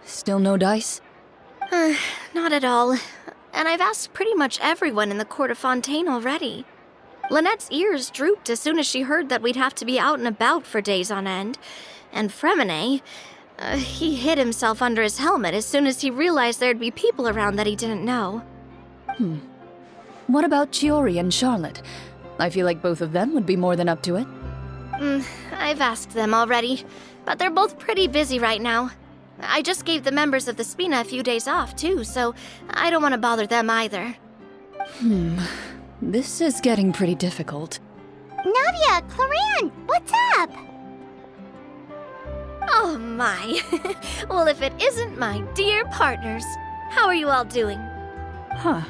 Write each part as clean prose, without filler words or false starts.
Still no dice? Not at all. And I've asked pretty much everyone in the court of Fontaine already. Lynette's ears drooped as soon as she heard that we'd have to be out and about for days on end. And Fremine, he hid himself under his helmet as soon as he realized there'd be people around that he didn't know. What about Chiori and Charlotte? I feel like both of them would be more than up to it. I've asked them already, but they're both pretty busy right now. I just gave the members of the Spina a few days off, too, so I don't want to bother them either. This is getting pretty difficult. Navia, Claran, what's up? Oh my. Well, if it isn't my dear partners. How are you all doing? Huh.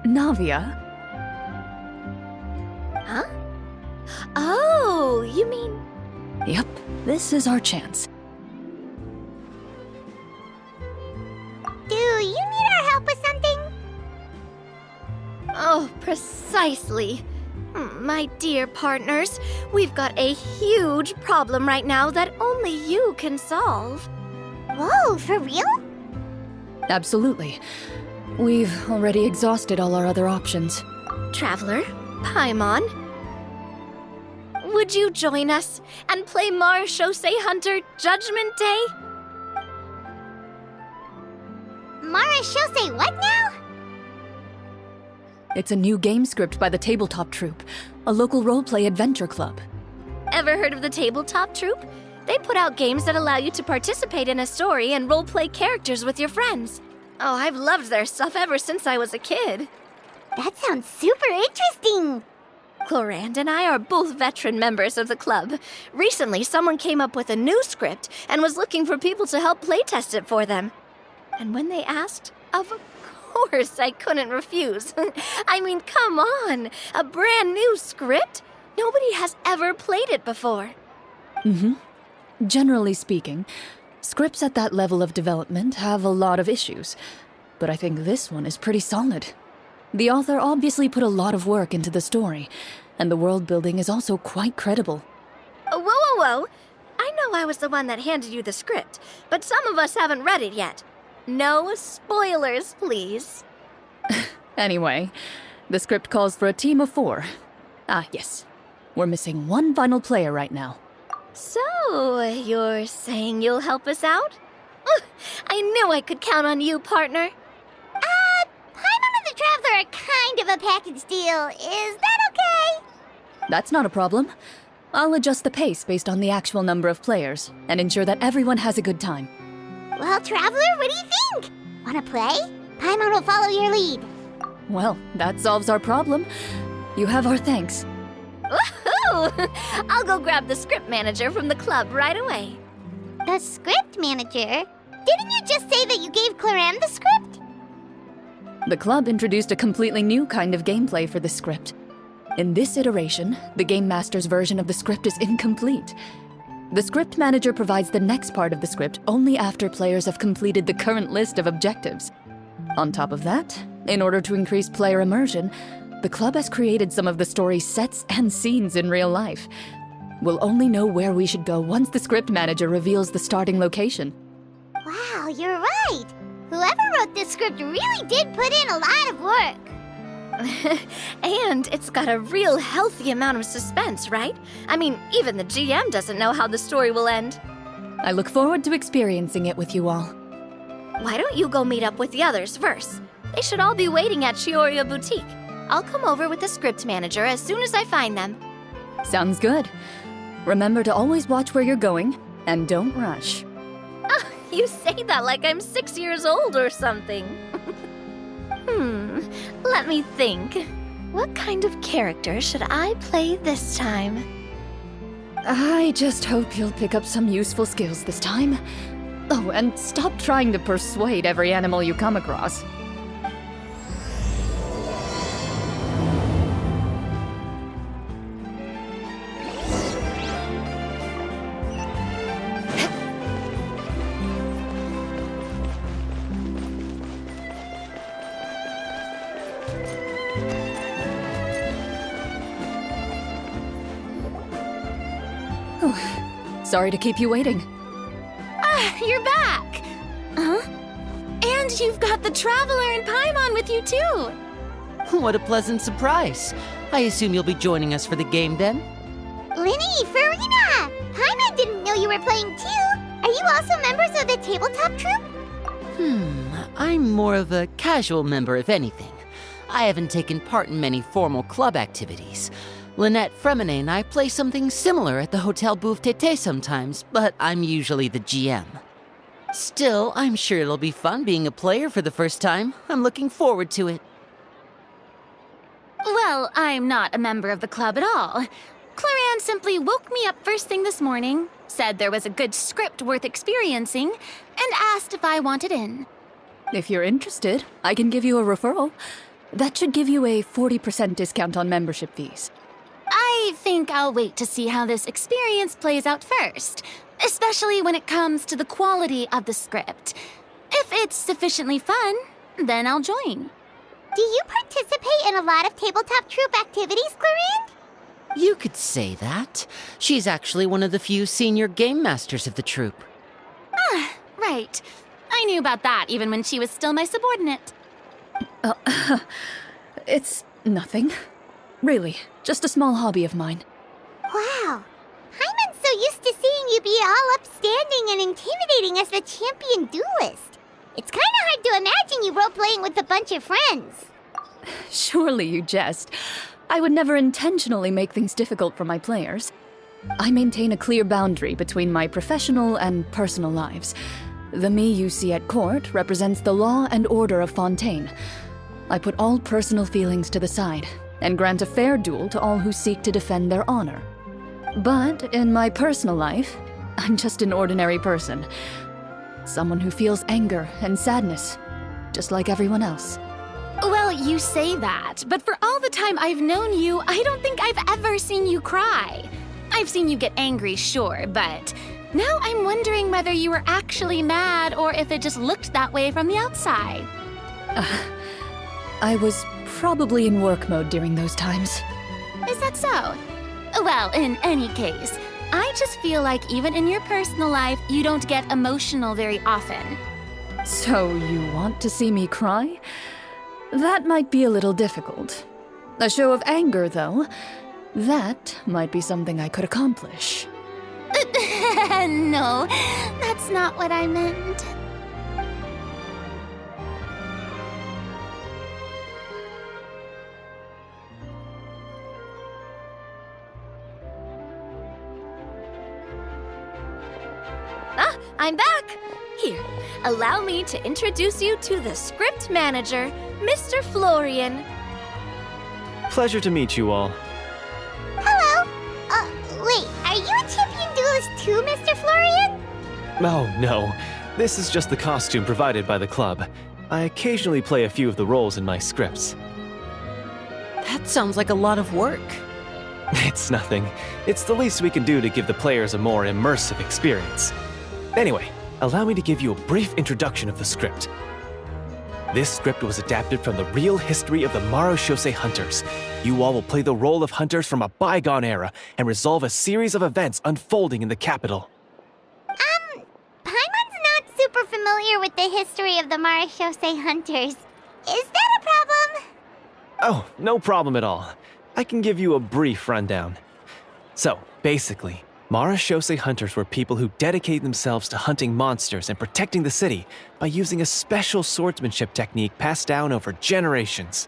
Navia? Huh? Oh, you mean... Yep, this is our chance. Do you need our help with something? Oh, precisely. My dear partners, we've got a huge problem right now that only you can solve. Whoa, for real? Absolutely. We've already exhausted all our other options. Traveler, Paimon, would you join us and play Marechaussee Hunter Judgment Day? Marechaussee what now? It's a new game script by the Tabletop Troupe, a local roleplay adventure club. Ever heard of the Tabletop Troupe? They put out games that allow you to participate in a story and roleplay characters with your friends. Oh, I've loved their stuff ever since I was a kid. That sounds super interesting. Clorand and I are both veteran members of the club. Recently, someone came up with a new script and was looking for people to help playtest it for them. And when they asked, of course I couldn't refuse. I mean, come on, a brand new script? Nobody has ever played it before. Generally speaking, scripts at that level of development have a lot of issues, but I think this one is pretty solid. The author obviously put a lot of work into the story, and the world building is also quite credible. Whoa. I know I was the one that handed you the script, but some of us haven't read it yet. No spoilers, please. Anyway, the script calls for a team of 4. Ah, yes. We're missing one final player right now. So, you're saying you'll help us out? I knew I could count on you, partner. Paimon and the Traveler are kind of a package deal. Is that okay? That's not a problem. I'll adjust the pace based on the actual number of players, and ensure that everyone has a good time. Well, Traveler, what do you think? Wanna play? Paimon will follow your lead. Well, that solves our problem. You have our thanks. Woohoo! I'll go grab the script manager from the club right away. The script manager? Didn't you just say that you gave Claran the script? The club introduced a completely new kind of gameplay for the script. In this iteration, the Game Master's version of the script is incomplete. The script manager provides the next part of the script only after players have completed the current list of objectives. On top of that, in order to increase player immersion, the club has created some of the story's sets and scenes in real life. We'll only know where we should go once the script manager reveals the starting location. Wow, you're right. Whoever wrote this script really did put in a lot of work. And it's got a real healthy amount of suspense, right? I mean, even the GM doesn't know how the story will end. I look forward to experiencing it with you all. Why don't you go meet up with the others first? They should all be waiting at Chioria Boutique. I'll come over with the script manager as soon as I find them. Sounds good. Remember to always watch where you're going, and don't rush. You say that like I'm 6 years old or something. Let me think. What kind of character should I play this time? I just hope you'll pick up some useful skills this time. Oh, and stop trying to persuade every animal you come across. Oh, Sorry to keep you waiting. You're back! Huh? And you've got the Traveler and Paimon with you, too! What a pleasant surprise. I assume you'll be joining us for the game then? Linny, Farina! Paimon didn't know you were playing too. Are you also members of the tabletop troupe? I'm more of a casual member, if anything. I haven't taken part in many formal club activities. Lynette, Fremine, and I play something similar at the Hotel Bouffe Tété sometimes, but I'm usually the GM. Still, I'm sure it'll be fun being a player for the first time. I'm looking forward to it. Well, I'm not a member of the club at all. Claran simply woke me up first thing this morning, said there was a good script worth experiencing, and asked if I wanted in. If you're interested, I can give you a referral. That should give you a 40% discount on membership fees. I think I'll wait to see how this experience plays out first, especially when it comes to the quality of the script. If it's sufficiently fun, then I'll join. Do you participate in a lot of tabletop troupe activities, Clarine? You could say that. She's actually one of the few senior game masters of the troupe. Right. I knew about that even when she was still my subordinate. It's nothing. Really, just a small hobby of mine. Wow. Paimon's so used to seeing you be all upstanding and intimidating as the champion duelist. It's kind of hard to imagine you role-playing with a bunch of friends. Surely you jest. I would never intentionally make things difficult for my players. I maintain a clear boundary between my professional and personal lives. The me you see at court represents the law and order of Fontaine. I put all personal feelings to the side and grant a fair duel to all who seek to defend their honor. But in my personal life, I'm just an ordinary person. Someone who feels anger and sadness, just like everyone else. Well, you say that, but for all the time I've known you, I don't think I've ever seen you cry. I've seen you get angry, sure, but now I'm wondering whether you were actually mad or if it just looked that way from the outside. I was probably in work mode during those times. Is that so? Well, in any case, I just feel like even in your personal life, you don't get emotional very often. So you want to see me cry? That might be a little difficult. A show of anger, though, that might be something I could accomplish. No, that's not what I meant. I'm back! Here, allow me to introduce you to the script manager, Mr. Florian. Pleasure to meet you all. Hello. Wait, are you a champion duelist too, Mr. Florian? Oh, no. This is just the costume provided by the club. I occasionally play a few of the roles in my scripts. That sounds like a lot of work. It's nothing. It's the least we can do to give the players a more immersive experience. Anyway, allow me to give you a brief introduction of the script. This script was adapted from the real history of the Marechaussee Hunters. You all will play the role of hunters from a bygone era and resolve a series of events unfolding in the capital. Paimon's not super familiar with the history of the Marechaussee Hunters. Is that a problem? Oh, no problem at all. I can give you a brief rundown. So, basically, Marechaussee Hunters were people who dedicated themselves to hunting monsters and protecting the city by using a special swordsmanship technique passed down over generations.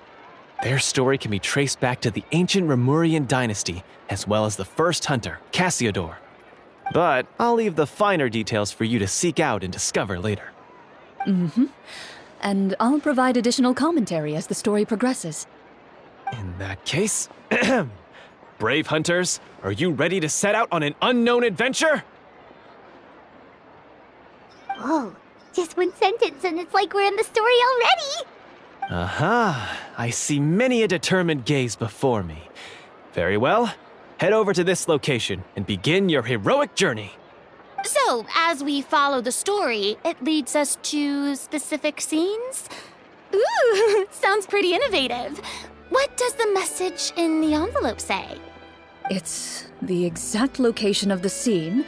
Their story can be traced back to the ancient Rapperia dynasty, as well as the first hunter, Cassiodor. But I'll leave the finer details for you to seek out and discover later. And I'll provide additional commentary as the story progresses. In that case, brave hunters, are you ready to set out on an unknown adventure? Whoa, just one sentence and it's like we're in the story already! Aha, I see many a determined gaze before me. Very well, head over to this location and begin your heroic journey. So, as we follow the story, it leads us to specific scenes? Ooh, sounds pretty innovative. What does the message in the envelope say? It's the exact location of the scene,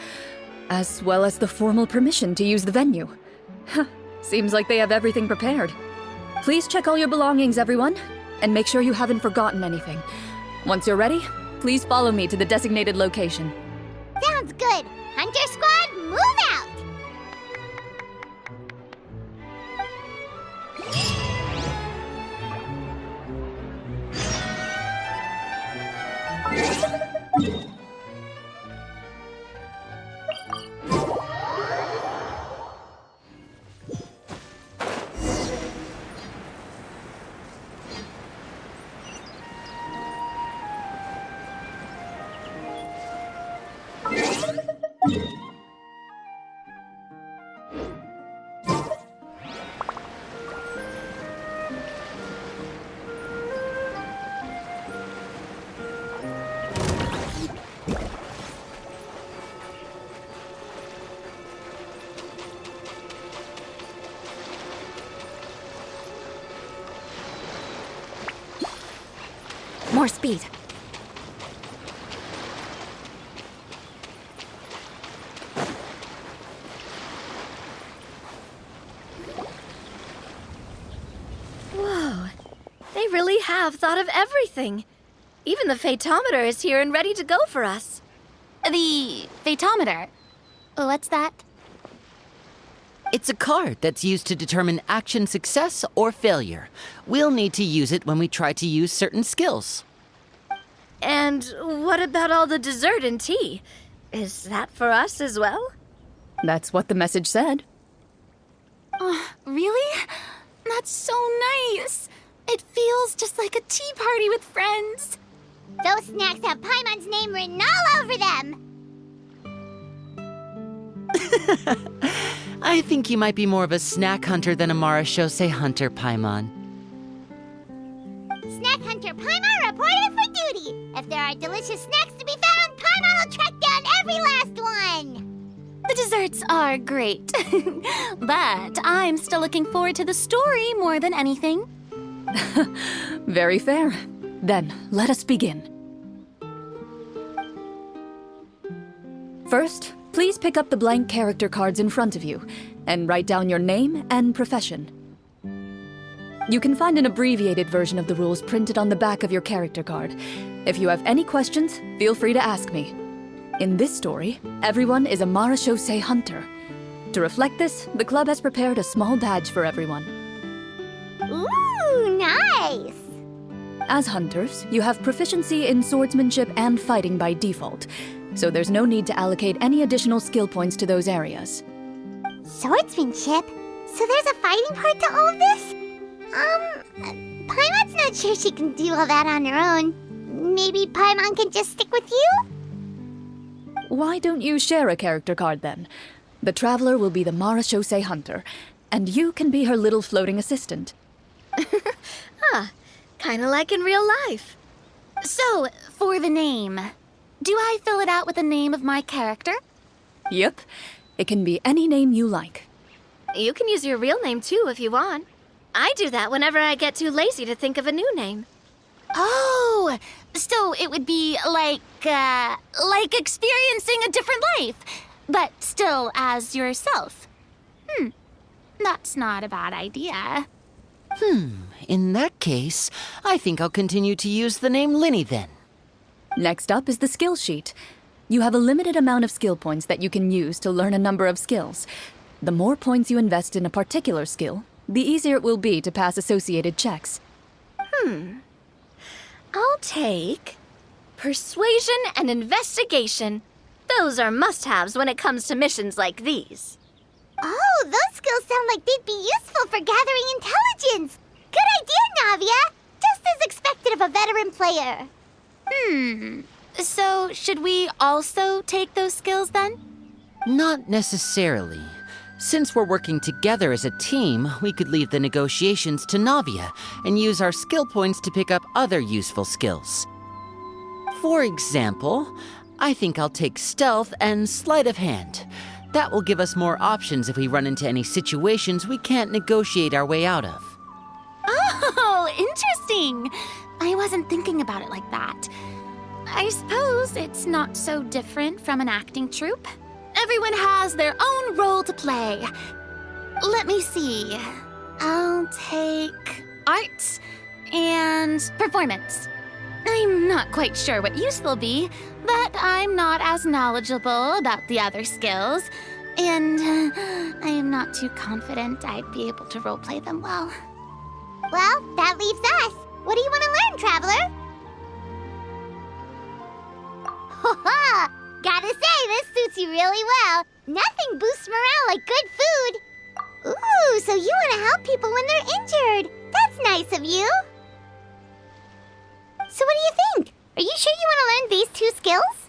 as well as the formal permission to use the venue. Seems like they have everything prepared. Please check all your belongings, everyone, and make sure you haven't forgotten anything. Once you're ready, please follow me to the designated location. Sounds good. Hunter Squad, move out! More speed. Whoa. They really have thought of everything. Even the phaetometer is here and ready to go for us. The phaetometer? What's that? It's a card that's used to determine action success or failure. We'll need to use it when we try to use certain skills. And what about all the dessert and tea? Is that for us as well? That's what the message said. Really? That's so nice. It feels just like a tea party with friends. Those snacks have Paimon's name written all over them! I think you might be more of a snack hunter than a Marashose hunter, Paimon. Snack Hunter Paimon reported for duty! If there are delicious snacks to be found, Paimon will track down every last one! The desserts are great. But I'm still looking forward to the story more than anything. Very fair. Then, let us begin. First, please pick up the blank character cards in front of you and write down your name and profession. You can find an abbreviated version of the rules printed on the back of your character card. If you have any questions, feel free to ask me. In this story, everyone is a Marashose hunter. To reflect this, the club has prepared a small badge for everyone. Ooh, nice! As hunters, you have proficiency in swordsmanship and fighting by default, so there's no need to allocate any additional skill points to those areas. Swordsmanship? So there's a fighting part to all of this? Paimon's not sure she can do all that on her own. Maybe Paimon can just stick with you? Why don't you share a character card then? The Traveler will be the Marashose hunter, and you can be her little floating assistant. Kinda like in real life. So, for the name, do I fill it out with the name of my character? Yep, it can be any name you like. You can use your real name too if you want. I do that whenever I get too lazy to think of a new name. Oh, so it would be like experiencing a different life, but still as yourself. That's not a bad idea. In that case, I think I'll continue to use the name Linny then. Next up is the skill sheet. You have a limited amount of skill points that you can use to learn a number of skills. The more points you invest in a particular skill, the easier it will be to pass associated checks. I'll take persuasion and investigation. Those are must-haves when it comes to missions like these. Oh, those skills sound like they'd be useful for gathering intelligence! Good idea, Navia! Just as expected of a veteran player. So, should we also take those skills then? Not necessarily. Since we're working together as a team, we could leave the negotiations to Navia and use our skill points to pick up other useful skills. For example, I think I'll take stealth and sleight of hand. That will give us more options if we run into any situations we can't negotiate our way out of. Oh, interesting. I wasn't thinking about it like that. I suppose it's not so different from an acting troupe. everyone has their own role to play. Let me see. I'll take arts and performance. I'm not quite sure what use they'll be, but I'm not as knowledgeable about the other skills, and I am not too confident I'd be able to roleplay them well. Well, that leaves us. What do you want to learn, Traveler? Ha! Gotta say, this suits you really well. Nothing boosts morale like good food. Ooh, so you want to help people when they're injured. That's nice of you. So what do you think? Are you sure you want to learn these 2 skills?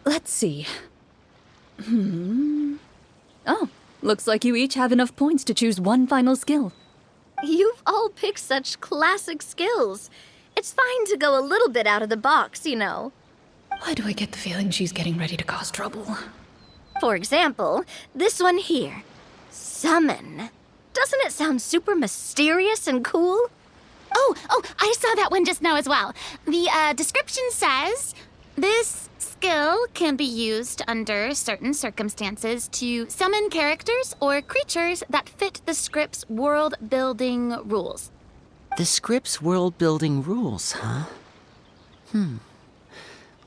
Let's see. Oh, looks like you each have enough points to choose one final skill. You've all picked such classic skills. It's fine to go a little bit out of the box, you know. Why do I get the feeling she's getting ready to cause trouble? For example, this one here. Summon. Doesn't it sound super mysterious and cool? Oh, I saw that one just now as well. The description says, this skill can be used under certain circumstances to summon characters or creatures that fit the script's world-building rules. The script's world-building rules, huh?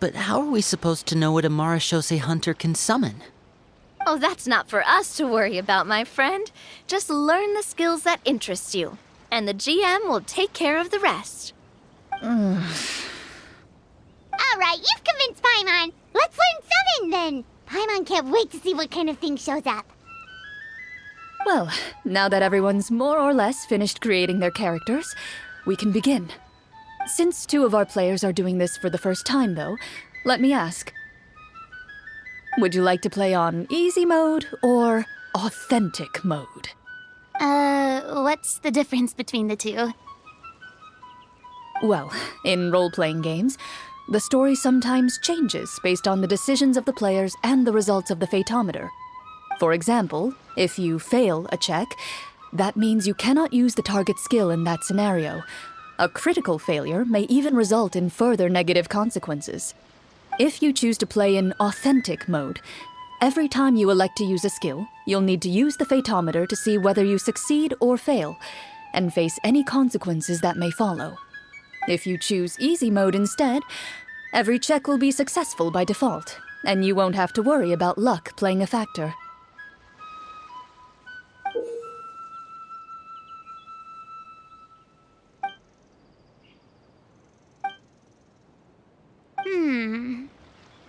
But how are we supposed to know what a Marashose hunter can summon? Oh, that's not for us to worry about, my friend. Just learn the skills that interest you, and the GM will take care of the rest. All right, you've convinced Paimon. Let's learn Summon, then. Paimon can't wait to see what kind of thing shows up. Well, now that everyone's more or less finished creating their characters, we can begin. Since 2 of our players are doing this for the first time, though, let me ask. Would you like to play on easy mode or authentic mode? What's the difference between the 2? Well, in role-playing games, the story sometimes changes based on the decisions of the players and the results of the Fatometer. For example, if you fail a check, that means you cannot use the target skill in that scenario. A critical failure may even result in further negative consequences. If you choose to play in authentic mode, every time you elect to use a skill, you'll need to use the Fatometer to see whether you succeed or fail, and face any consequences that may follow. If you choose easy mode instead, every check will be successful by default, and you won't have to worry about luck playing a factor.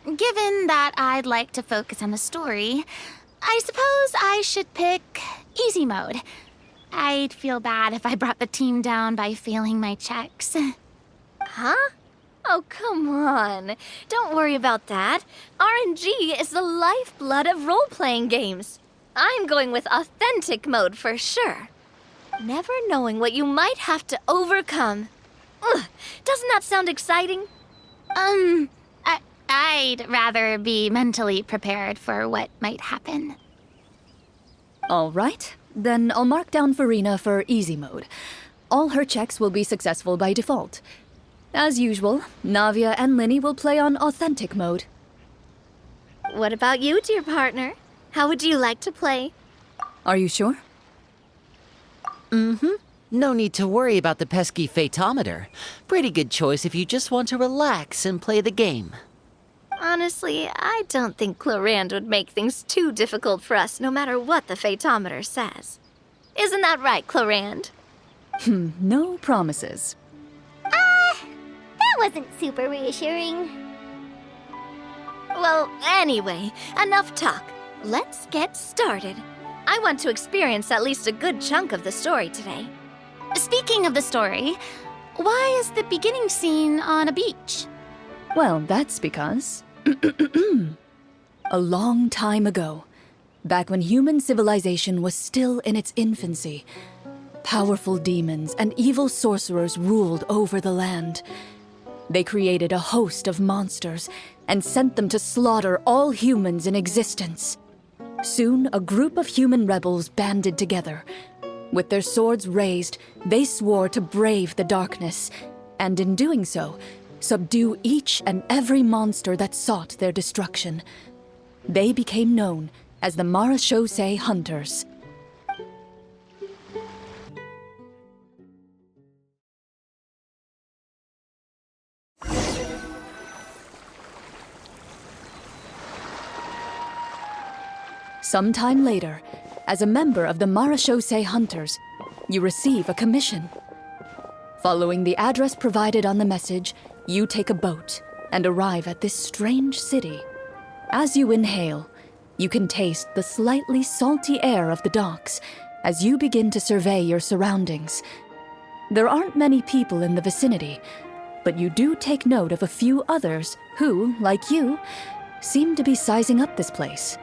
Given that I'd like to focus on the story, I suppose I should pick easy mode. I'd feel bad if I brought the team down by failing my checks. Huh? Oh, come on. Don't worry about that. RNG is the lifeblood of role-playing games. I'm going with authentic mode for sure. Never knowing what you might have to overcome. Ugh, doesn't that sound exciting? I'd rather be mentally prepared for what might happen. All right, then I'll mark down Farina for easy mode. All her checks will be successful by default. As usual, Navia and Linny will play on authentic mode. What about you, dear partner? How would you like to play? Are you sure? No need to worry about the pesky Fatometer. Pretty good choice if you just want to relax and play the game. Honestly, I don't think Clorand would make things too difficult for us no matter what the Fatometer says. Isn't that right, Clorand? No promises. That wasn't super reassuring. Well, anyway, enough talk. Let's get started. I want to experience at least a good chunk of the story today. Speaking of the story, why is the beginning scene on a beach? Well, that's because... a long time ago, back when human civilization was still in its infancy, powerful demons and evil sorcerers ruled over the land. They created a host of monsters and sent them to slaughter all humans in existence. Soon, a group of human rebels banded together. With their swords raised, they swore to brave the darkness, and in doing so, subdue each and every monster that sought their destruction. They became known as the Marashosei Hunters. Sometime later, as a member of the Marashosei Hunters, you receive a commission. Following the address provided on the message, you take a boat and arrive at this strange city. As you inhale, you can taste the slightly salty air of the docks as you begin to survey your surroundings. There aren't many people in the vicinity, but you do take note of a few others who, like you, seem to be sizing up this place.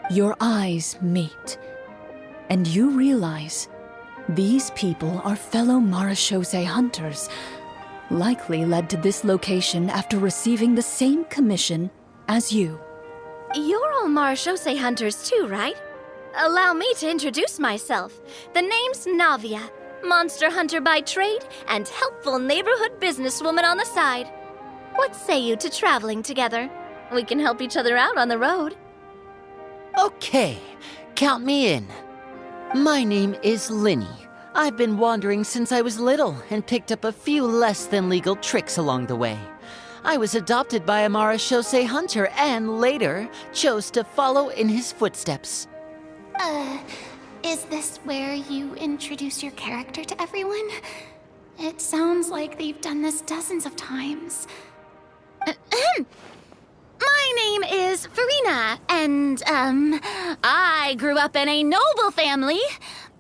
Your eyes meet, and you realize these people are fellow Marashosei hunters, likely led to this location after receiving the same commission as you. You're all Marashosei hunters too, right? Allow me to introduce myself. The name's Navia, monster hunter by trade and helpful neighborhood businesswoman on the side. What say you to traveling together? We can help each other out on the road. Okay, count me in. My name is Linny. I've been wandering since I was little and picked up a few less than legal tricks along the way. I was adopted by a Marashosei hunter and later chose to follow in his footsteps. Is this where you introduce your character to everyone? It sounds like they've done this dozens of times. My name is Farina, and, I grew up in a noble family.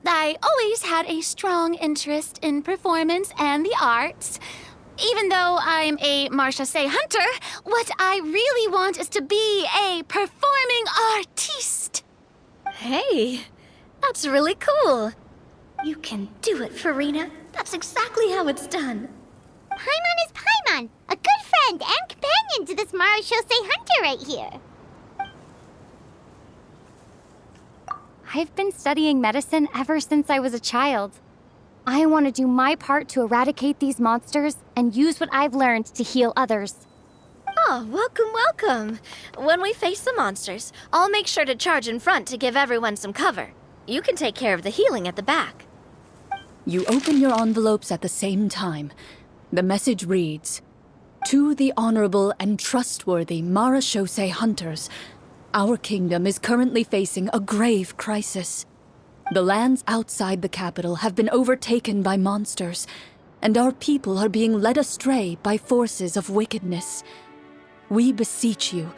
I always had a strong interest in performance and the arts. Even though I'm a Marashosei hunter, what I really want is to be a performing artiste. Hey, that's really cool. You can do it, Farina. That's exactly how it's done. Paimon is Paimon, a good friend and companion to this Marashosei hunter right here. I've been studying medicine ever since I was a child. I want to do my part to eradicate these monsters and use what I've learned to heal others. Oh, welcome, welcome. When we face the monsters, I'll make sure to charge in front to give everyone some cover. You can take care of the healing at the back. You open your envelopes at the same time. The message reads, "To the honorable and trustworthy Marashosei hunters, our kingdom is currently facing a grave crisis. The lands outside the capital have been overtaken by monsters, and our people are being led astray by forces of wickedness. We beseech you,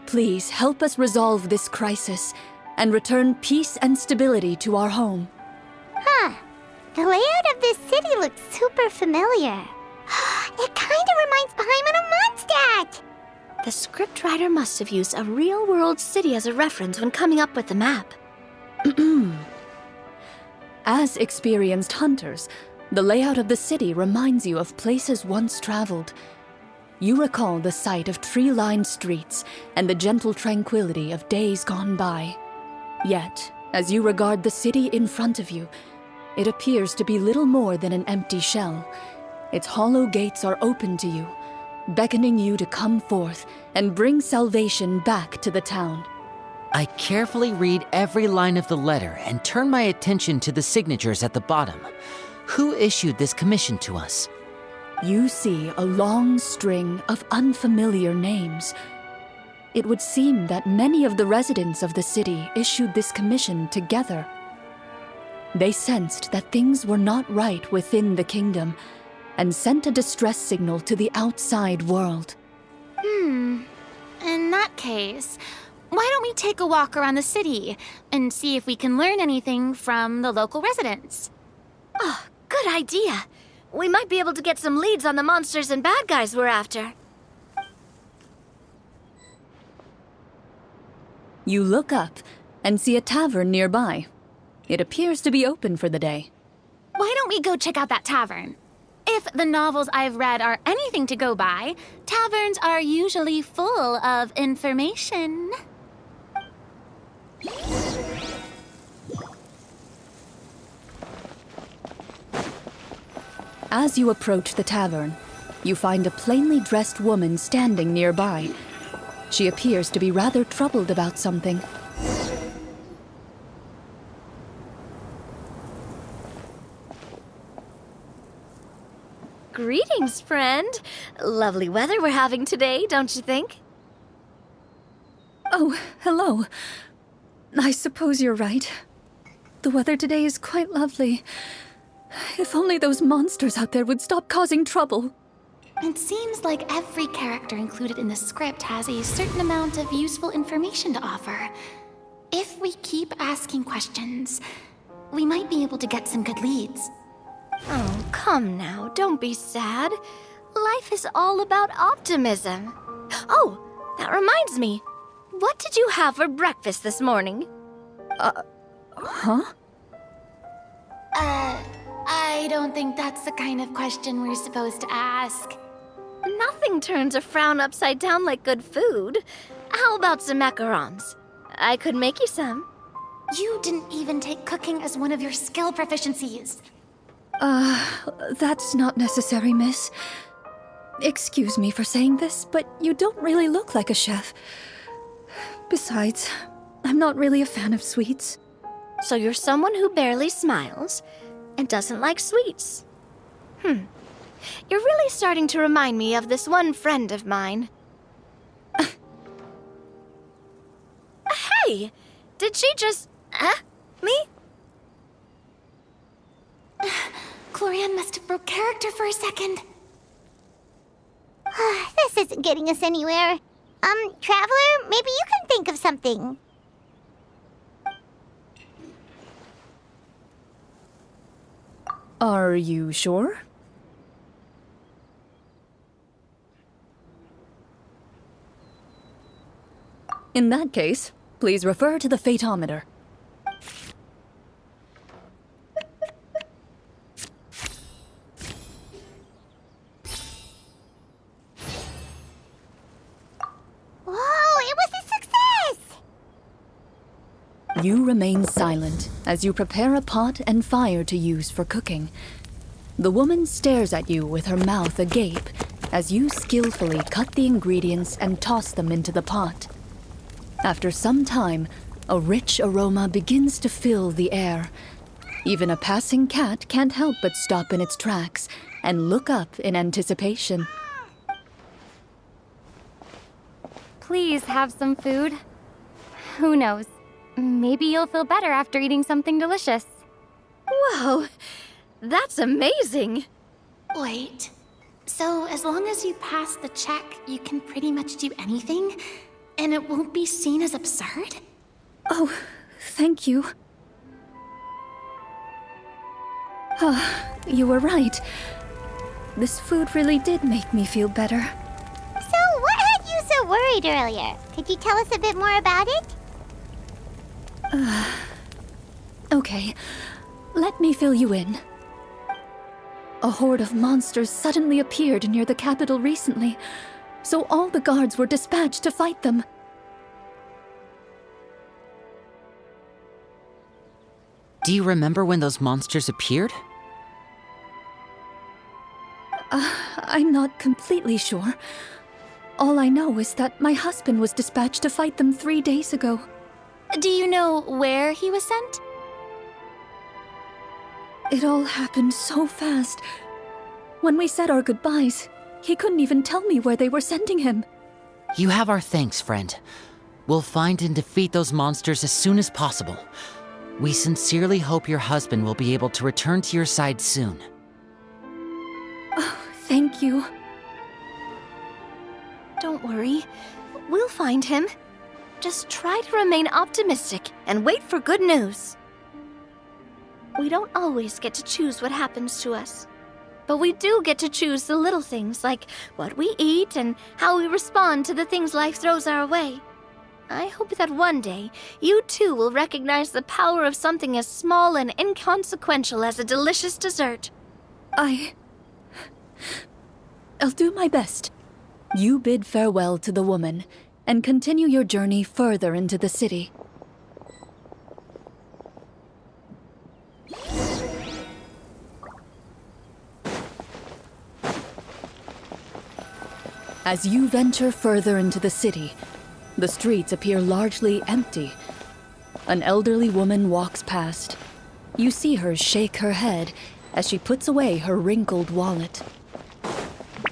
please help us resolve this crisis and return peace and stability to our home." Huh. The layout of this city looks super familiar. It kinda reminds Paimon of Mondstadt! The scriptwriter must have used a real-world city as a reference when coming up with the map. As experienced hunters, the layout of the city reminds you of places once traveled. You recall the sight of tree-lined streets and the gentle tranquility of days gone by. Yet, as you regard the city in front of you, it appears to be little more than an empty shell. Its hollow gates are open to you, beckoning you to come forth and bring salvation back to the town. I carefully read every line of the letter and turn my attention to the signatures at the bottom. Who issued this commission to us? You see a long string of unfamiliar names. It would seem that many of the residents of the city issued this commission together. They sensed that things were not right within the kingdom and sent a distress signal to the outside world. In that case, why don't we take a walk around the city and see if we can learn anything from the local residents? Oh, good idea. We might be able to get some leads on the monsters and bad guys we're after. You look up and see a tavern nearby. It appears to be open for the day. Why don't we go check out that tavern? If the novels I've read are anything to go by, taverns are usually full of information. As you approach the tavern, you find a plainly dressed woman standing nearby. She appears to be rather troubled about something. Greetings, friend. Lovely weather we're having today, don't you think? Oh, hello. I suppose you're right. The weather today is quite lovely. If only those monsters out there would stop causing trouble. It seems like every character included in the script has a certain amount of useful information to offer. If we keep asking questions, we might be able to get some good leads. Oh, come now, don't be sad. Life is all about optimism. Oh, that reminds me. What did you have for breakfast this morning? Huh? I don't think that's the kind of question we're supposed to ask. Nothing turns a frown upside down like good food. How about some macarons? I could make you some. You didn't even take cooking as one of your skill proficiencies. That's not necessary, miss. Excuse me for saying this, but you don't really look like a chef. Besides, I'm not really a fan of sweets. So you're someone who barely smiles and doesn't like sweets. You're really starting to remind me of this one friend of mine. Hey! Did she just... me? Glorianne must have broke character for a second. This isn't getting us anywhere. Traveler, maybe you can think of something. Are you sure? In that case, please refer to the fatometer. Whoa, it was a success! You remain silent as you prepare a pot and fire to use for cooking. The woman stares at you with her mouth agape as you skillfully cut the ingredients and toss them into the pot. After some time, a rich aroma begins to fill the air. Even a passing cat can't help but stop in its tracks and look up in anticipation. Please have some food. Who knows? Maybe you'll feel better after eating something delicious. Whoa, that's amazing. Wait, so as long as you pass the check, you can pretty much do anything? And it won't be seen as absurd? Oh, thank you. You were right. This food really did make me feel better. So, what had you so worried earlier? Could you tell us a bit more about it? Okay, let me fill you in. A horde of monsters suddenly appeared near the capital recently, so all the guards were dispatched to fight them. Do you remember when those monsters appeared? I'm not completely sure. All I know is that my husband was dispatched to fight them 3 days ago. Do you know where he was sent? It all happened so fast. When we said our goodbyes, he couldn't even tell me where they were sending him. You have our thanks, friend. We'll find and defeat those monsters as soon as possible. We sincerely hope your husband will be able to return to your side soon. Thank you. Don't worry. We'll find him. Just try to remain optimistic and wait for good news. We don't always get to choose what happens to us. But we do get to choose the little things like what we eat and how we respond to the things life throws our way. I hope that one day you too will recognize the power of something as small and inconsequential as a delicious dessert. I'll do my best. You bid farewell to the woman and continue your journey further into the city. As you venture further into the city, the streets appear largely empty. An elderly woman walks past. You see her shake her head as she puts away her wrinkled wallet.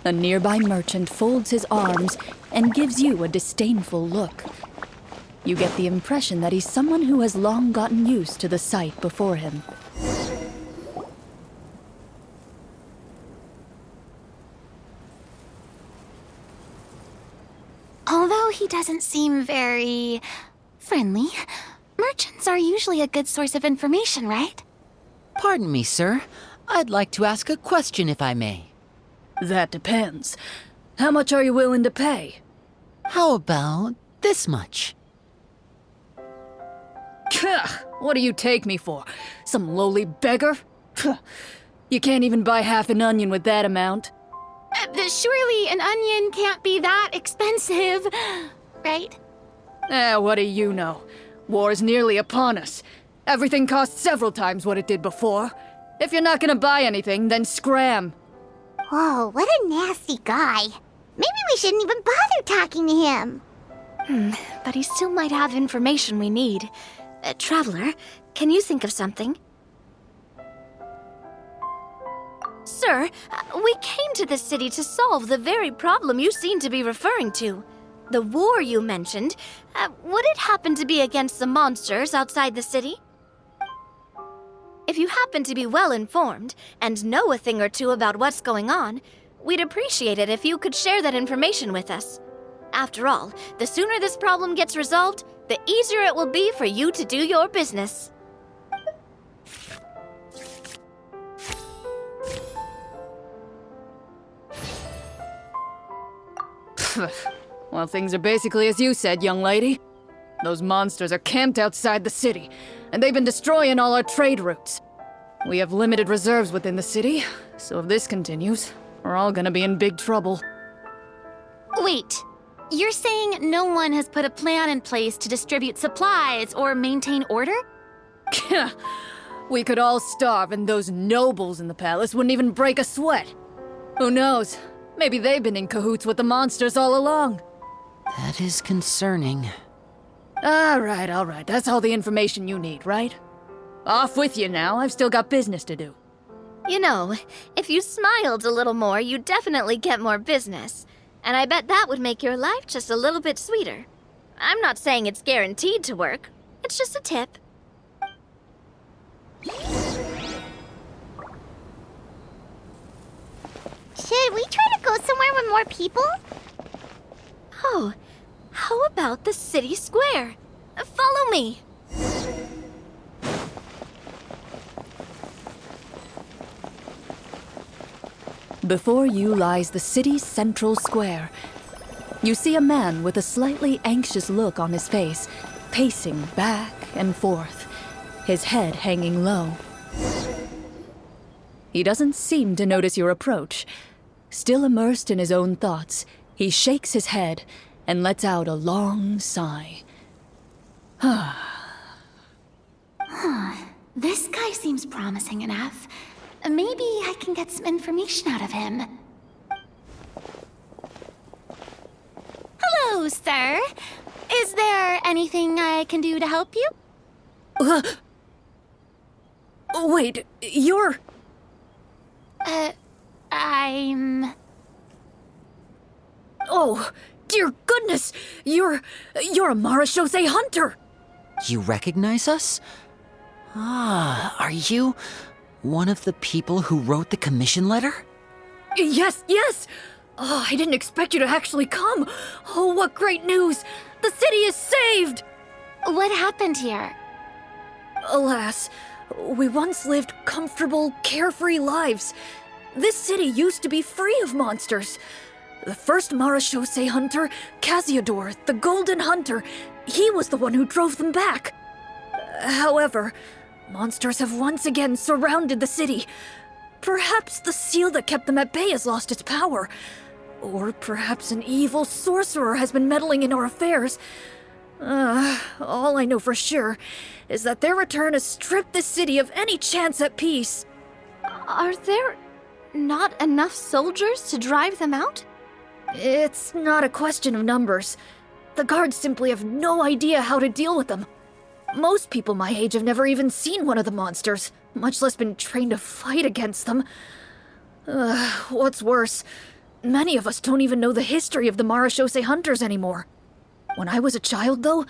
A nearby merchant folds his arms and gives you a disdainful look. You get the impression that he's someone who has long gotten used to the sight before him. Although he doesn't seem very friendly, merchants are usually a good source of information, right? Pardon me, sir. I'd like to ask a question if I may. That depends. How much are you willing to pay? How about this much? What do you take me for? Some lowly beggar? You can't even buy half an onion with that amount. Surely an onion can't be that expensive, right? What do you know? War's nearly upon us. Everything costs several times what it did before. If you're not gonna buy anything, then scram. Whoa, what a nasty guy. Maybe we shouldn't even bother talking to him. But he still might have information we need. Traveler, can you think of something? Sir, we came to this city to solve the very problem you seem to be referring to. The war you mentioned, would it happen to be against the monsters outside the city? If you happen to be well informed and know a thing or two about what's going on, we'd appreciate it if you could share that information with us. After all, the sooner this problem gets resolved, the easier it will be for you to do your business. Well, things are basically as you said, young lady. Those monsters are camped outside the city, and they've been destroying all our trade routes. We have limited reserves within the city, so if this continues, we're all gonna be in big trouble. Wait, you're saying no one has put a plan in place to distribute supplies or maintain order? We could all starve, and those nobles in the palace wouldn't even break a sweat. Who knows? Maybe they've been in cahoots with the monsters all along. That is concerning. All right. That's all the information you need, right? Off with you now. I've still got business to do. You know, if you smiled a little more, you'd definitely get more business. And I bet that would make your life just a little bit sweeter. I'm not saying it's guaranteed to work. It's just a tip. Should we try to go somewhere with more people? Oh, how about the city square? Follow me. Before you lies the city's central square. You see a man with a slightly anxious look on his face, pacing back and forth, his head hanging low. He doesn't seem to notice your approach. Still immersed in his own thoughts, he shakes his head and lets out a long sigh. This guy seems promising enough. Maybe I can get some information out of him. Hello, sir. Is there anything I can do to help you? Wait, you're... I'm... Oh, dear goodness! You're a Marashose hunter! You recognize us? Are you one of the people who wrote the commission letter? Yes! Oh, I didn't expect you to actually come! Oh, what great news! The city is saved! What happened here? Alas, we once lived comfortable, carefree lives. This city used to be free of monsters. The first Marashose hunter, Casiodor, the Golden Hunter, he was the one who drove them back. However, monsters have once again surrounded the city. Perhaps the seal that kept them at bay has lost its power. Or perhaps an evil sorcerer has been meddling in our affairs. All I know for sure is that their return has stripped the city of any chance at peace. Are there not enough soldiers to drive them out? It's not a question of numbers. The guards simply have no idea how to deal with them. Most people my age have never even seen one of the monsters, much less been trained to fight against them. What's worse, many of us don't even know the history of the Marashose hunters anymore. When I was a child, though,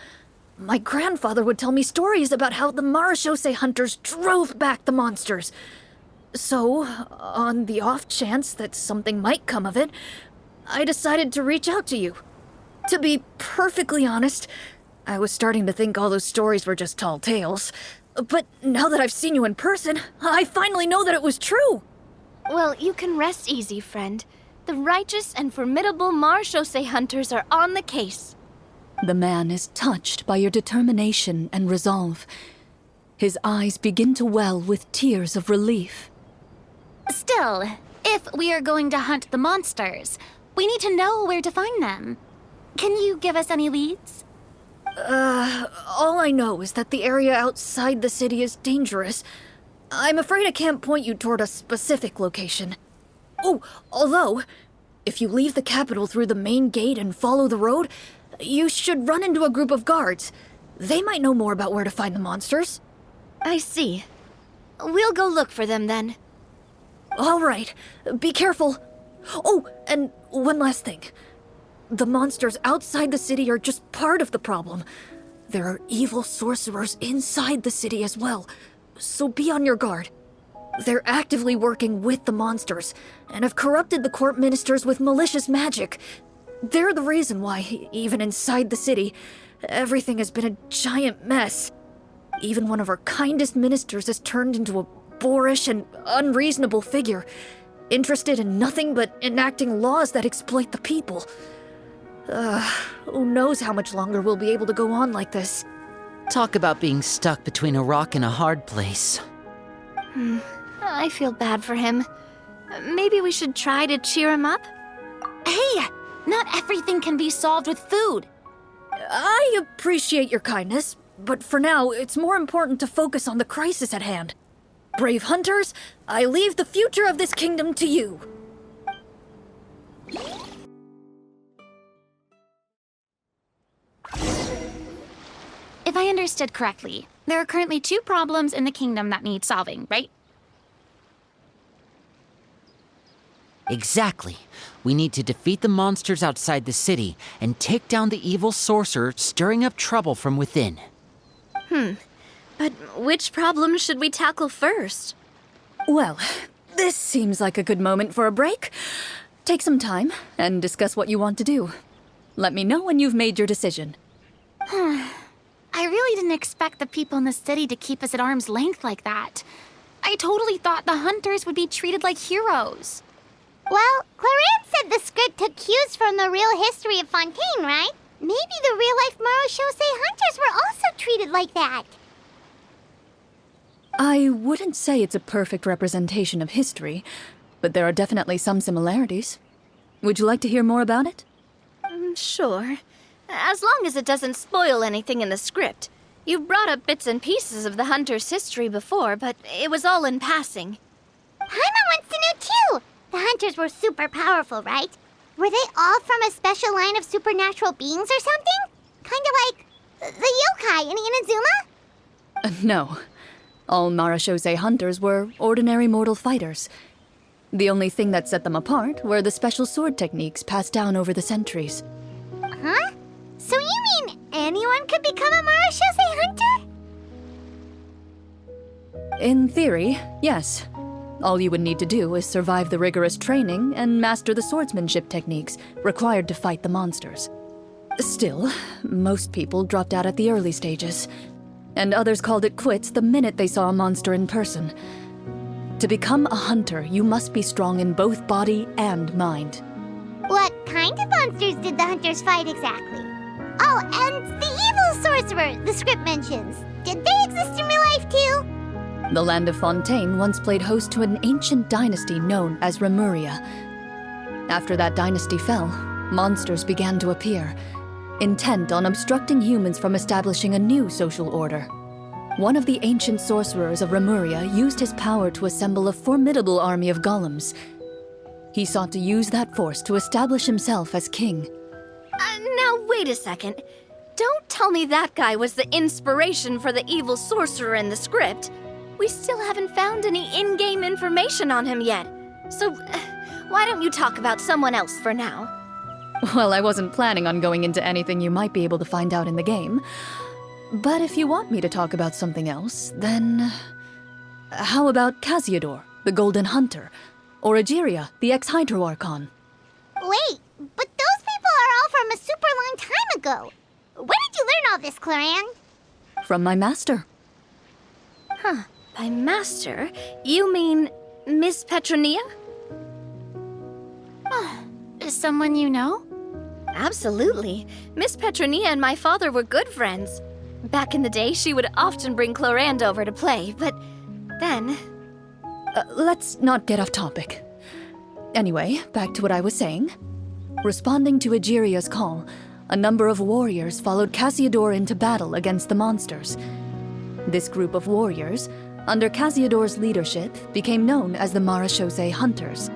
my grandfather would tell me stories about how the Marashose hunters drove back the monsters. So, on the off chance that something might come of it, I decided to reach out to you. To be perfectly honest, I was starting to think all those stories were just tall tales. But now that I've seen you in person, I finally know that it was true! Well, you can rest easy, friend. The righteous and formidable Marashose hunters are on the case. The man is touched by your determination and resolve. His eyes begin to well with tears of relief. Still, if we are going to hunt the monsters, we need to know where to find them. Can you give us any leads? All I know is that the area outside the city is dangerous. I'm afraid I can't point you toward a specific location. Oh, although, if you leave the capital through the main gate and follow the road, you should run into a group of guards. They might know more about where to find the monsters. I see. We'll go look for them then. All right, be careful. Oh, and one last thing. The monsters outside the city are just part of the problem. There are evil sorcerers inside the city as well, so be on your guard. They're actively working with the monsters, and have corrupted the court ministers with malicious magic. They're the reason why, even inside the city, everything has been a giant mess. Even one of our kindest ministers has turned into a boorish and unreasonable figure, interested in nothing but enacting laws that exploit the people. Who knows how much longer we'll be able to go on like this. Talk about being stuck between a rock and a hard place. I feel bad for him. Maybe we should try to cheer him up? Hey, not everything can be solved with food. I appreciate your kindness, but for now, it's more important to focus on the crisis at hand. Brave hunters, I leave the future of this kingdom to you. If I understood correctly, there are currently 2 problems in the kingdom that need solving, right? Exactly. We need to defeat the monsters outside the city and take down the evil sorcerer stirring up trouble from within. But which problem should we tackle first? Well, this seems like a good moment for a break. Take some time and discuss what you want to do. Let me know when you've made your decision. I really didn't expect the people in the city to keep us at arm's length like that. I totally thought the hunters would be treated like heroes. Well, Clarence said the script took cues from the real history of Fontaine, right? Maybe the real-life Marashose hunters were also treated like that. I wouldn't say it's a perfect representation of history, but there are definitely some similarities. Would you like to hear more about it? Sure. As long as it doesn't spoil anything in the script. You brought up bits and pieces of the hunter's history before, but it was all in passing. Paimon wants to know too! The hunters were super powerful, right? Were they all from a special line of supernatural beings or something? Kinda like the yokai in Inazuma? No. All Marashose hunters were ordinary mortal fighters. The only thing that set them apart were the special sword techniques passed down over the centuries. Huh? So you mean anyone could become a Marashose hunter? In theory, yes. All you would need to do is survive the rigorous training and master the swordsmanship techniques required to fight the monsters. Still, most people dropped out at the early stages, and others called it quits the minute they saw a monster in person. To become a hunter, you must be strong in both body and mind. What kind of monsters did the hunters fight exactly? Oh, and the evil sorcerer the script mentions. Did they exist in real life too? The land of Fontaine once played host to an ancient dynasty known as Rapperia. After that dynasty fell, monsters began to appear, intent on obstructing humans from establishing a new social order. One of the ancient sorcerers of Rapperia used his power to assemble a formidable army of golems. He sought to use that force to establish himself as king. Now, wait a second. Don't tell me that guy was the inspiration for the evil sorcerer in the script. We still haven't found any in-game information on him yet. So, why don't you talk about someone else for now? Well, I wasn't planning on going into anything you might be able to find out in the game. But if you want me to talk about something else, then... How about Casiodor, the Golden Hunter? Or Egeria, the ex-Hydro Archon? Wait, but those people are all from a super long time ago. Where did you learn all this, Claran? From my master. By master, you mean Miss Petronia? Is someone you know? Absolutely. Miss Petronia and my father were good friends. Back in the day, she would often bring Clorand over to play, but then... Let's not get off topic. Anyway, back to what I was saying. Responding to Egeria's call, a number of warriors followed Casiodor into battle against the monsters. This group of warriors, under Casiodor's leadership, became known as the Marechaussee Hunters.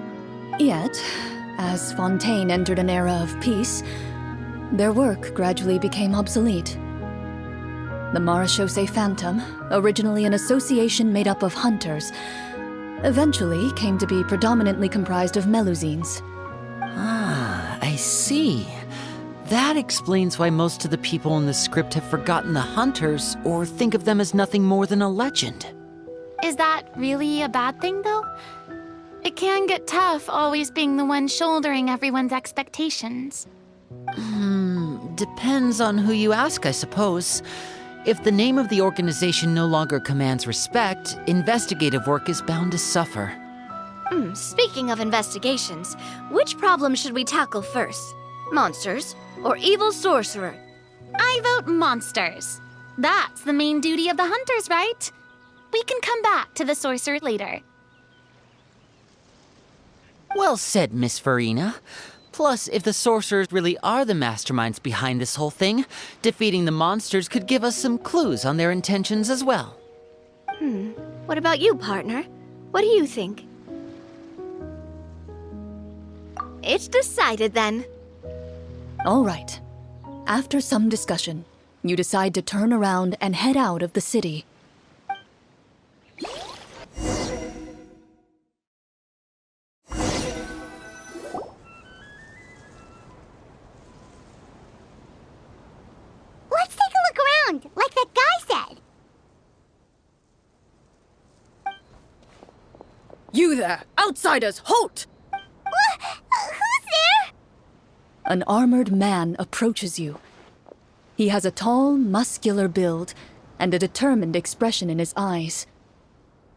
Yet, as Fontaine entered an era of peace, their work gradually became obsolete. The Marechaussee Phantom, originally an association made up of hunters, eventually came to be predominantly comprised of Melusines. Ah, I see. That explains why most of the people in the script have forgotten the hunters or think of them as nothing more than a legend. Is that really a bad thing, though? It can get tough always being the one shouldering everyone's expectations. Depends on who you ask, I suppose. If the name of the organization no longer commands respect, investigative work is bound to suffer. Speaking of investigations, which problem should we tackle first? Monsters or evil sorcerer? I vote monsters. That's the main duty of the hunters, right? We can come back to the sorcerer later. Well said, Miss Farina. Plus, if the sorcerers really are the masterminds behind this whole thing, defeating the monsters could give us some clues on their intentions as well. What about you, partner? What do you think? It's decided then. All right. After some discussion, you decide to turn around and head out of the city. Let's take a look around, like that guy said. You there! Outsiders, halt! Who's there? An armored man approaches you. He has a tall, muscular build and a determined expression in his eyes.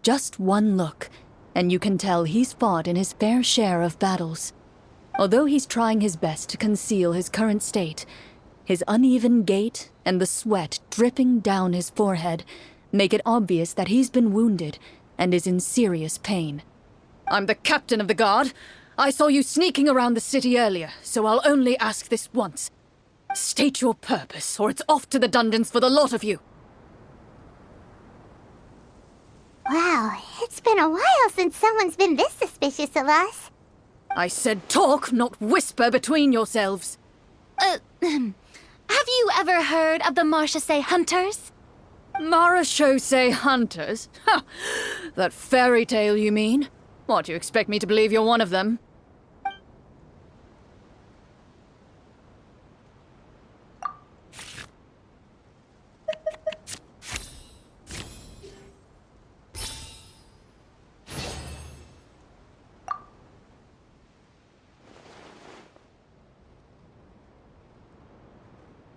Just one look, and you can tell he's fought in his fair share of battles. Although he's trying his best to conceal his current state, his uneven gait and the sweat dripping down his forehead make it obvious that he's been wounded and is in serious pain. I'm the captain of the guard. I saw you sneaking around the city earlier, so I'll only ask this once. State your purpose, or it's off to the dungeons for the lot of you. Wow, it's been a while since someone's been this suspicious of us. I said talk, not whisper between yourselves. Have you ever heard of the Marechaussee Hunters? Marechaussee Hunters? Ha! That fairy tale, you mean? What, you expect me to believe you're one of them?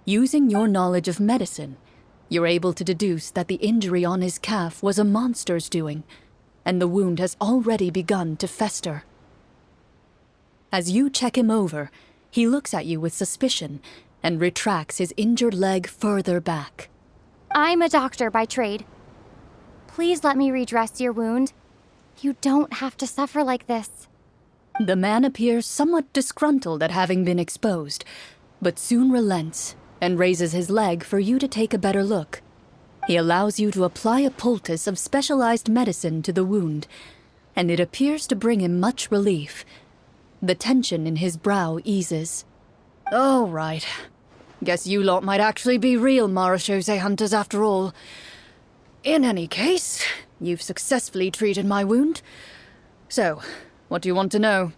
Using your knowledge of medicine, you're able to deduce that the injury on his calf was a monster's doing, and the wound has already begun to fester. As you check him over, he looks at you with suspicion and retracts his injured leg further back. I'm a doctor by trade. Please let me redress your wound. You don't have to suffer like this. The man appears somewhat disgruntled at having been exposed, but soon relents and raises his leg for you to take a better look. He allows you to apply a poultice of specialized medicine to the wound, and it appears to bring him much relief. The tension in his brow eases. All right. Guess you lot might actually be real Marachose hunters after all. In any case, you've successfully treated my wound. So, what do you want to know?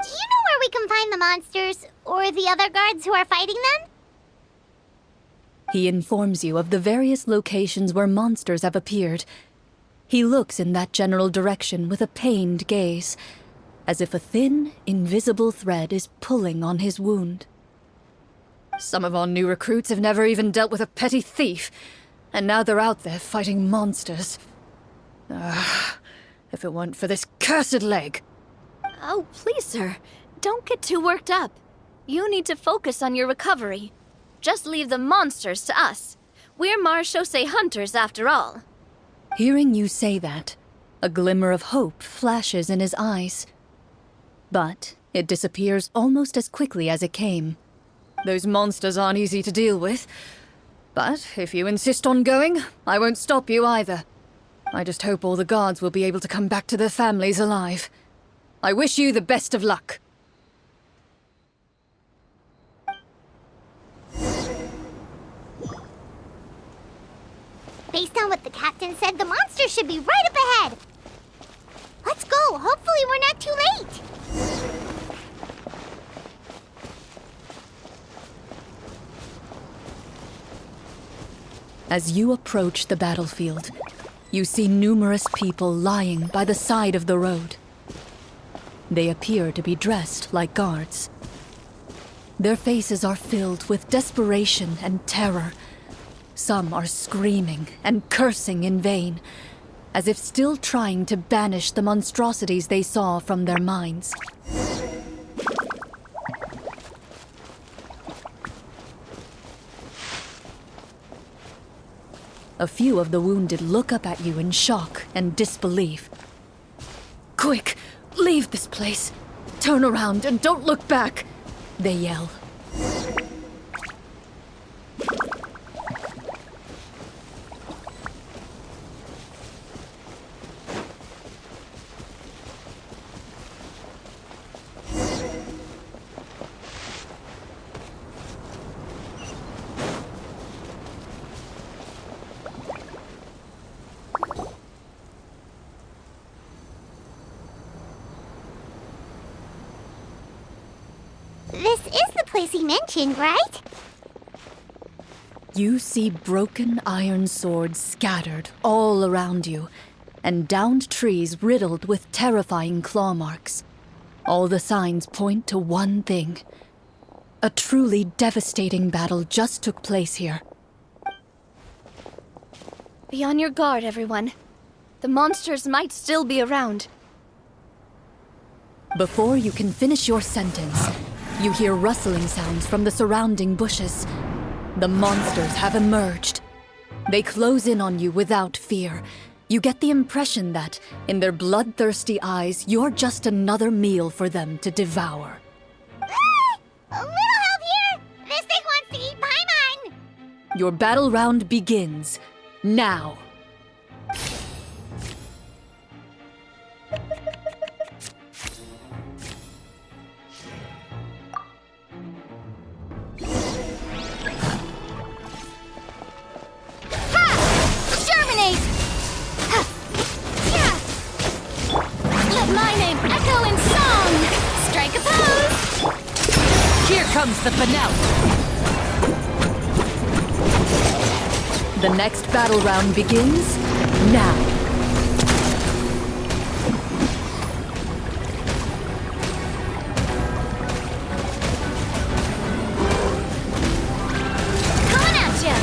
Do you know where we can find the monsters, or the other guards who are fighting them? He informs you of the various locations where monsters have appeared. He looks in that general direction with a pained gaze, as if a thin, invisible thread is pulling on his wound. Some of our new recruits have never even dealt with a petty thief, and now they're out there fighting monsters. If it weren't for this cursed leg. Oh, please, sir. Don't get too worked up. You need to focus on your recovery. Just leave the monsters to us. We're Marachose hunters, after all. Hearing you say that, a glimmer of hope flashes in his eyes. But it disappears almost as quickly as it came. Those monsters aren't easy to deal with. But if you insist on going, I won't stop you either. I just hope all the guards will be able to come back to their families alive. I wish you the best of luck. Based on what the captain said, the monsters should be right up ahead. Let's go. Hopefully we're not too late. As you approach the battlefield, you see numerous people lying by the side of the road. They appear to be dressed like guards. Their faces are filled with desperation and terror. Some are screaming and cursing in vain, as if still trying to banish the monstrosities they saw from their minds. A few of the wounded look up at you in shock and disbelief. Quick, leave this place. Turn around and don't look back, they yell. This is the place he mentioned, right? You see broken iron swords scattered all around you, and downed trees riddled with terrifying claw marks. All the signs point to one thing. A truly devastating battle just took place here. Be on your guard, everyone. The monsters might still be around. Before you can finish your sentence, you hear rustling sounds from the surrounding bushes. The monsters have emerged. They close in on you without fear. You get the impression that, in their bloodthirsty eyes, you're just another meal for them to devour. A little help here! This thing wants to eat Paimon! Your battle round begins now. Comes the finale. The next battle round begins now. Coming at ya!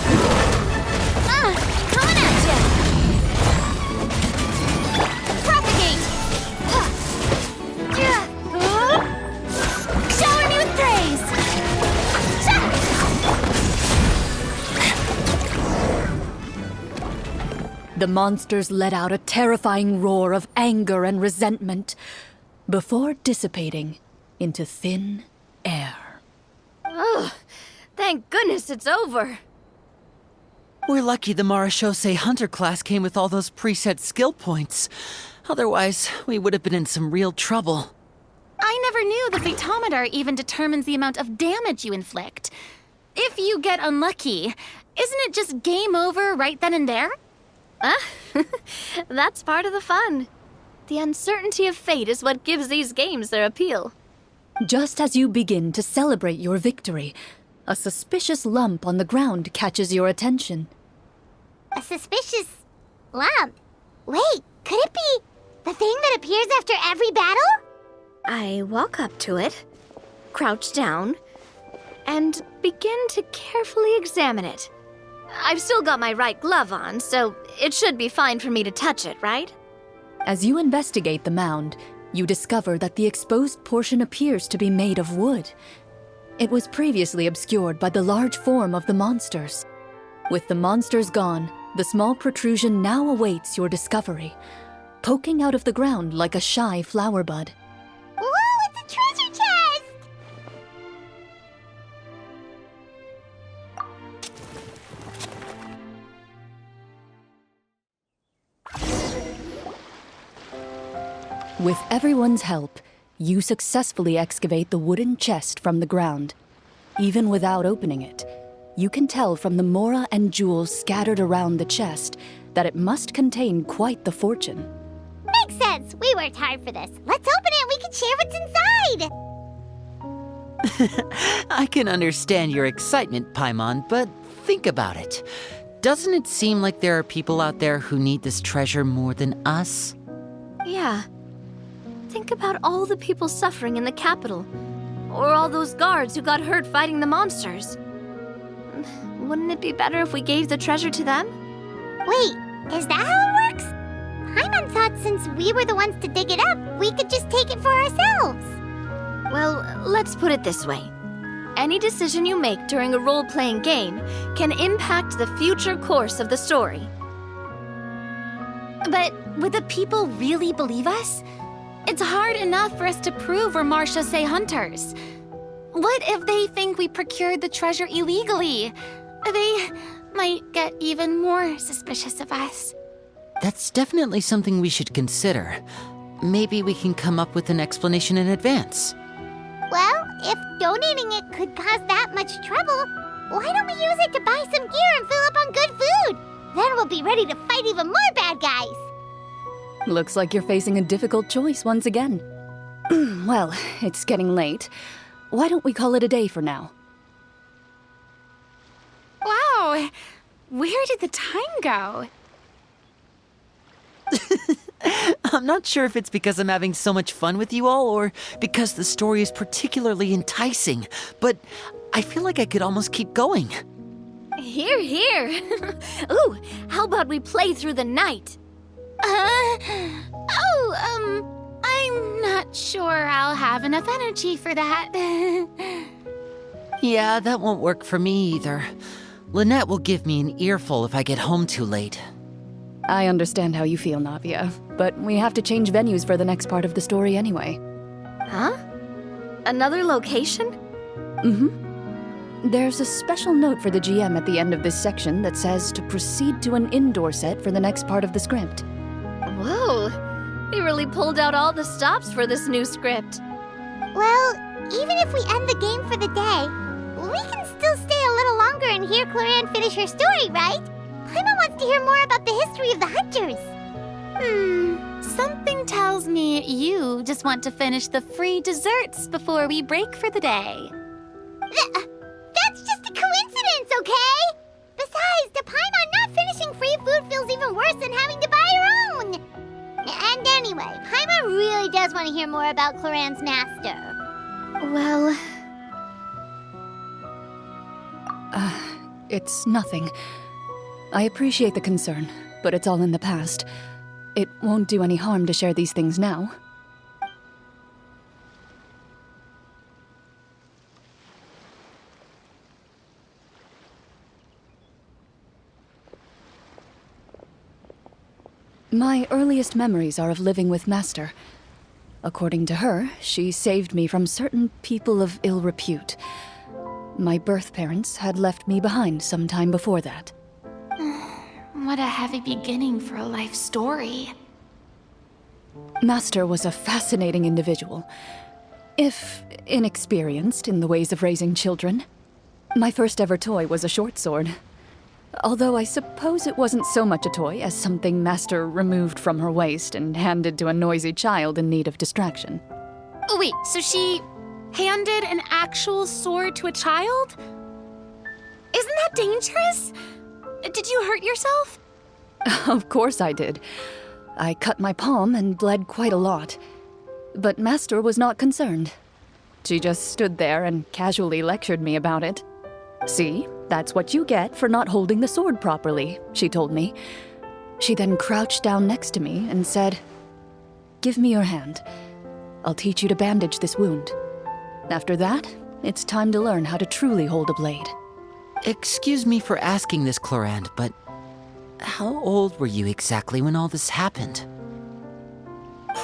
Coming at ya! Propagate! Shower me with praise! The monsters let out a terrifying roar of anger and resentment before dissipating into thin air. Ugh, thank goodness it's over. We're lucky the Marachose Hunter class came with all those preset skill points. Otherwise, we would have been in some real trouble. I never knew the Fatometer even determines the amount of damage you inflict. If you get unlucky, isn't it just game over right then and there? That's part of the fun. The uncertainty of fate is what gives these games their appeal. Just as you begin to celebrate your victory, a suspicious lump on the ground catches your attention. A suspicious lump? Wait, could it be the thing that appears after every battle? I walk up to it, crouch down, and begin to carefully examine it. I've still got my right glove on, so it should be fine for me to touch it, right? As you investigate the mound, you discover that the exposed portion appears to be made of wood. It was previously obscured by the large form of the monsters. With the monsters gone, the small protrusion now awaits your discovery, poking out of the ground like a shy flower bud. Whoa, it's a treasure chest! With everyone's help, you successfully excavate the wooden chest from the ground. Even without opening it, you can tell from the mora and jewels scattered around the chest that it must contain quite the fortune. Makes sense. We worked hard for this. Let's open it and we can share what's inside. I can understand your excitement, Paimon, but think about it. Doesn't it seem like there are people out there who need this treasure more than us? Yeah. Think about all the people suffering in the capital, or all those guards who got hurt fighting the monsters. Wouldn't it be better if we gave the treasure to them? Wait, is that how it works? Paimon thought since we were the ones to dig it up, we could just take it for ourselves. Well, let's put it this way. Any decision you make during a role-playing game can impact the future course of the story. But would the people really believe us? It's hard enough for us to prove we're Marchese hunters. What if they think we procured the treasure illegally? They might get even more suspicious of us. That's definitely something we should consider. Maybe we can come up with an explanation in advance. Well, if donating it could cause that much trouble, why don't we use it to buy some gear and fill up on good food? Then we'll be ready to fight even more bad guys. Looks like you're facing a difficult choice once again. Well, it's getting late. Why don't we call it a day for now? Wow, where did the time go? I'm not sure if it's because I'm having so much fun with you all or because the story is particularly enticing, but I feel like I could almost keep going. Here, here. Ooh, how about we play through the night? I'm not sure I'll have enough energy for that. Yeah, that won't work for me either. Lynette will give me an earful if I get home too late. I understand how you feel, Navia, but we have to change venues for the next part of the story anyway. Huh? Another location? Mm-hmm. There's a special note for the GM at the end of this section that says to proceed to an indoor set for the next part of the script. Whoa, they really pulled out all the stops for this new script. Well, even if we end the game for the day, we can still stay a little longer and hear Cloran finish her story, right? Paimon wants to hear more about the history of the hunters. Something tells me you just want to finish the free desserts before we break for the day. That's just a coincidence, okay? Besides, to Paimon, not finishing free food feels even worse than having to buy her own. And anyway, Paimon really does want to hear more about Cloran's master. Well... It's nothing. I appreciate the concern, but it's all in the past. It won't do any harm to share these things now. My earliest memories are of living with Master. According to her, she saved me from certain people of ill repute. My birth parents had left me behind some time before that. What a heavy beginning for a life story. Master was a fascinating individual. if inexperienced in the ways of raising children. My first ever toy was a short sword. Although I suppose it wasn't so much a toy as something Master removed from her waist and handed to a noisy child in need of distraction. Oh, wait, so she handed an actual sword to a child? Isn't that dangerous? Did you hurt yourself? Of course I did. I cut my palm and bled quite a lot. But Master was not concerned. She just stood there and casually lectured me about it. "See, that's what you get for not holding the sword properly," she told me. She then crouched down next to me and said, "Give me your hand. I'll teach you to bandage this wound. After that, it's time to learn how to truly hold a blade." Excuse me for asking this, Clorand, but how old were you exactly when all this happened?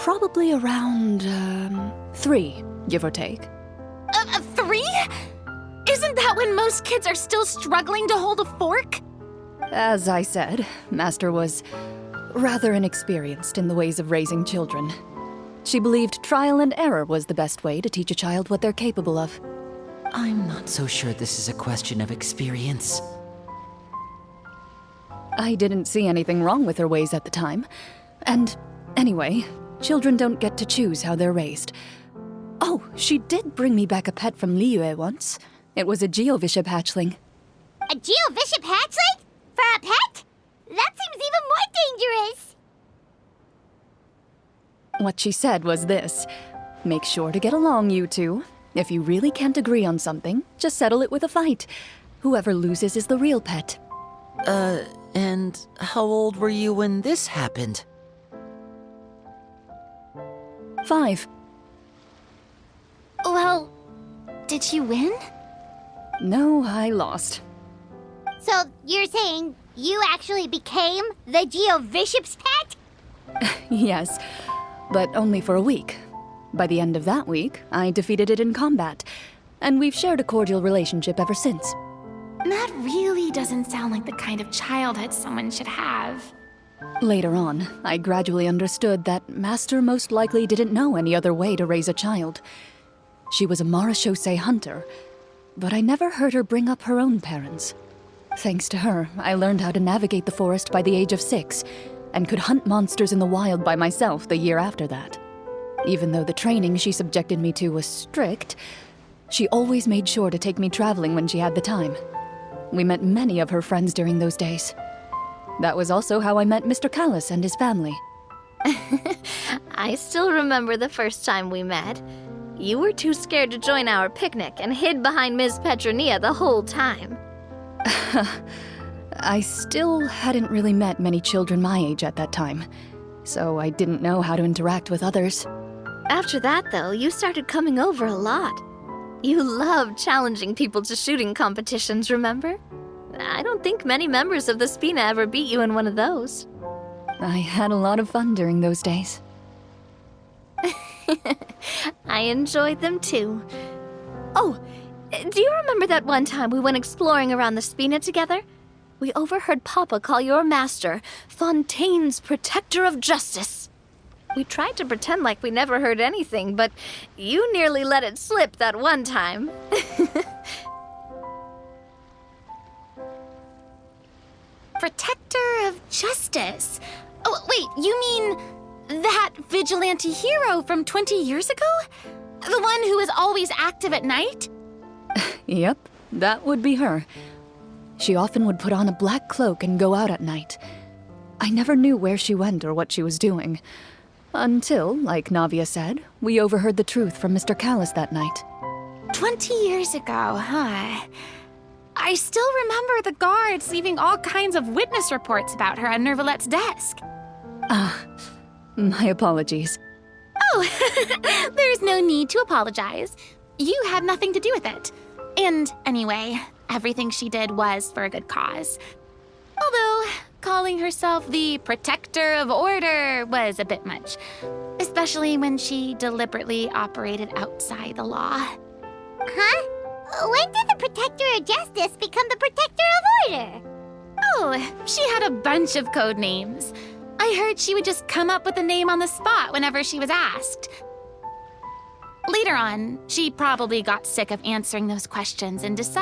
Probably around, 3, give or take. 3? Isn't that when most kids are still struggling to hold a fork? As I said, Master was rather inexperienced in the ways of raising children. She believed trial and error was the best way to teach a child what they're capable of. I'm not so sure this is a question of experience. I didn't see anything wrong with her ways at the time. And anyway, children don't get to choose how they're raised. Oh, she did bring me back a pet from Liyue once. It was a Geovishap hatchling. A Geovishap hatchling? For a pet? That seems even more dangerous. What she said was this: "Make sure to get along, you two. If you really can't agree on something, just settle it with a fight. Whoever loses is the real pet." And how old were you when this happened? 5. Well, did you win? No, I lost. So you're saying you actually became the Geovishap's pet? Yes, but only for a week. By the end of that week, I defeated it in combat, and we've shared a cordial relationship ever since. That really doesn't sound like the kind of childhood someone should have. Later on, I gradually understood that Master most likely didn't know any other way to raise a child. She was a marechaussee hunter, but I never heard her bring up her own parents. Thanks to her, I learned how to navigate the forest by the age of 6, and could hunt monsters in the wild by myself the year after that. Even though the training she subjected me to was strict, she always made sure to take me traveling when she had the time. We met many of her friends during those days. That was also how I met Mr. Callis and his family. I still remember the first time we met. You were too scared to join our picnic and hid behind Ms. Petronia the whole time. I still hadn't really met many children my age at that time, so I didn't know how to interact with others. After that, though, you started coming over a lot. You loved challenging people to shooting competitions, remember? I don't think many members of the Spina ever beat you in one of those. I had a lot of fun during those days. I enjoyed them too. Oh, do you remember that one time we went exploring around the Spina together? We overheard Papa call your master Fontaine's Protector of Justice. We tried to pretend like we never heard anything, but you nearly let it slip that one time. Protector of Justice? Oh, wait, you mean that vigilante hero from 20 years ago? The one who is always active at night? Yep, that would be her. She often would put on a black cloak and go out at night. I never knew where she went or what she was doing. Until, like Navia said, we overheard the truth from Mr. Callis that night. 20 years ago, huh? I still remember the guards leaving all kinds of witness reports about her on Nervalette's desk. My apologies. Oh, there's no need to apologize. You had nothing to do with it. And anyway, everything she did was for a good cause. Although, calling herself the Protector of Order was a bit much, especially when she deliberately operated outside the law. Huh? When did the Protector of Justice become the Protector of Order? Oh, she had a bunch of code names. I heard she would just come up with a name on the spot whenever she was asked. Later on, she probably got sick of answering those questions and decided